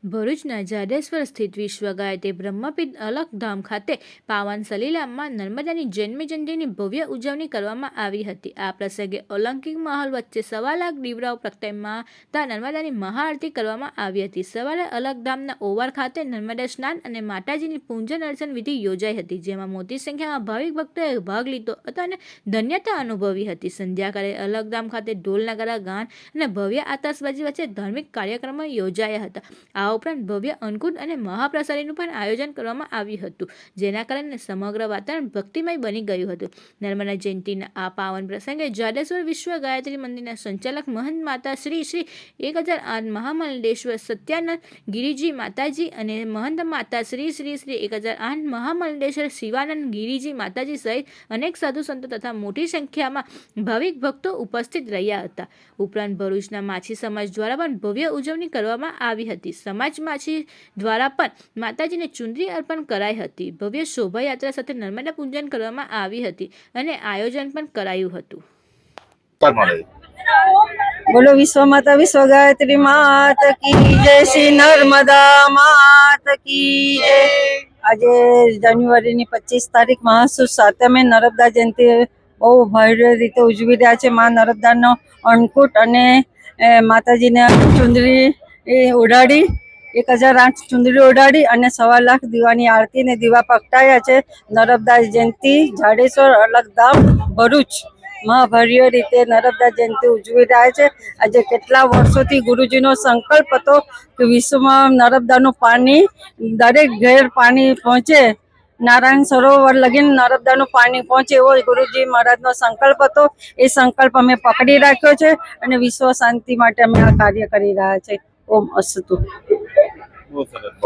ભરૂચના જાડેશ્વર સ્થિત વિશ્વ ગાયત્રી બ્રહ્મપીઠ અલખધામ ખાતે પાવન સલીલામાં નર્મદાની જન્મજયંતિની ભવ્ય ઉજવણી કરવામાં આવી હતી। આ પ્રસંગે અલૌકિક માહોલ વચ્ચે 1.25 લાખ દીવડાઓ પ્રગટાવી માતા નર્મદાની મહાઆરતી કરવામાં આવી હતી। સવારે અલખધામના ઓવાર ખાતે નર્મદા સ્નાન અને માતાજીની પૂજન અર્ચન વિધિ યોજાઈ હતી, જેમાં મોટી સંખ્યામાં ભાવિક ભક્તોએ ભાગ લીધો હતો અને ધન્યતા અનુભવી હતી। સંધ્યાકાળે અલખધામ ખાતે ઢોલ નગારા ગાન અને ભવ્ય આતશબાજી વચ્ચે ધાર્મિક કાર્યક્રમો યોજાયા હતા। આ ઉપરાંત ભવ્ય અન્નકૂટ અને મહાપ્રસાદીનું પણ આયોજન કરવામાં આવ્યું હતું, જેના કારણે સમગ્ર વાતાવરણ ભક્તિમય બની ગયું હતું। નર્મદા જયંતિના આ પાવન પ્રસંગે જાડેશ્વર વિશ્વ ગાયત્રી મંદિરના સંચાલક મહંત માતા શ્રી 1008 મહામંડલેશ્વર સત્યાનંદ ગિરિજી માતાજી અને મહંત માતા શ્રી 1008 મહામંડલેશ્વર શિવાનંદ ગિરિજી માતાજી સહિત અનેક સાધુ સંતો તથા મોટી સંખ્યામાં ભાવિક ભક્તો ઉપસ્થિત રહ્યા હતા। ઉપરાંત ભરૂચના માછી સમાજ દ્વારા પણ ભવ્ય ઉજવણી કરવામાં આવી હતી। સમાજ માછી દ્વારા પણ માતાજીને ચુંદડી અર્પણ કરાઈ હતી। ભવ્ય શોભાયાત્રા સાથે નર્મદા પૂજન કરવામાં આવી હતી અને આયોજન પણ કરાયું હતું। बोलो विश्व माता विश्व गायत्री मात की जय, श्री नर्मदा मात की जय। आज जान्युआरी 25 तारीख महासुद 7મે નર્મદા જયંતિ બહુ ભવ્ય રીતે ઉજવી રહ્યા છે। માં નર્મદાનો અન્નકૂટ અને માતાજીને ચુંદડી ઉડાડી 1008 ચુંદડી ઉડાડી અને 1.25 લાખ દીવાની આરતી ને દીવા પ્રગટાયા છે। નર્મદા જયંતિ જાડેશ્વર અલખધામ ભરૂચ ભવ્ય રીતે નર્મદા જયંતિ ઉજવી રહ્યા છે। આજે કેટલા વર્ષોથી ગુરુજીનો સંકલ્પ હતો કે વિશ્વમાં નર્મદાનું પાણી દરેક ઘેર પાણી પહોંચે, નારાયણ સરોવર લગીને નર્મદાનું પાણી પહોંચે, એવો ગુરુજી મહારાજનો સંકલ્પ હતો। એ સંકલ્પ અમે પકડી રાખ્યો છે અને વિશ્વ શાંતિ માટે અમે આ કાર્ય કરી રહ્યા છે। ઓમ અસ્તુ।